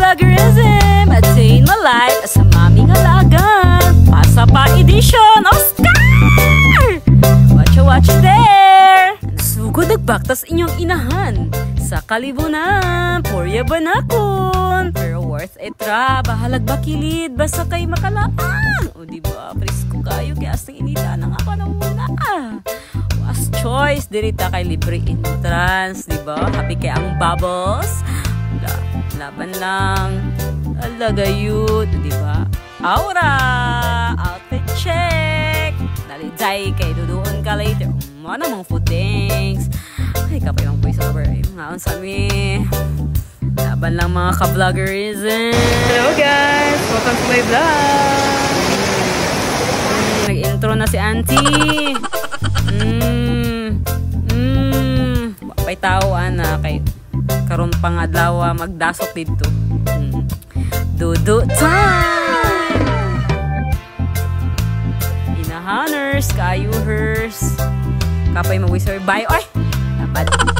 vloggerism, attain my life as a maming alagan. Pasa pa edition, Oscar! Watch there! Nasugod nagbaktas inyong inahan sa kalibunan, porya banakon. Pero worth it ra, bahalag bakilid, basta kay makalaan. O diba, presko kayo, kaya asting inita na nga pa na muna. Was choice, dirita kay libre entrance, diba? Happy kay ang bubbles. Laban lang. Alagayot, diba? Aura! Outfit check! Daliday kay duduon ka later. Ano mong food things? Ay, kapay mang voice over. Ay, ngaon sa mi. Laban lang mga ka-vloggerism. Hello guys! Welcome to my vlog! Nag-intro na si auntie. Mapay tao, ana. Kay karon pang adlaw magdasok dito. Dudu time! Inahaners, kayuhers. Kapay mag-whisper, bye. Oy! Dapat.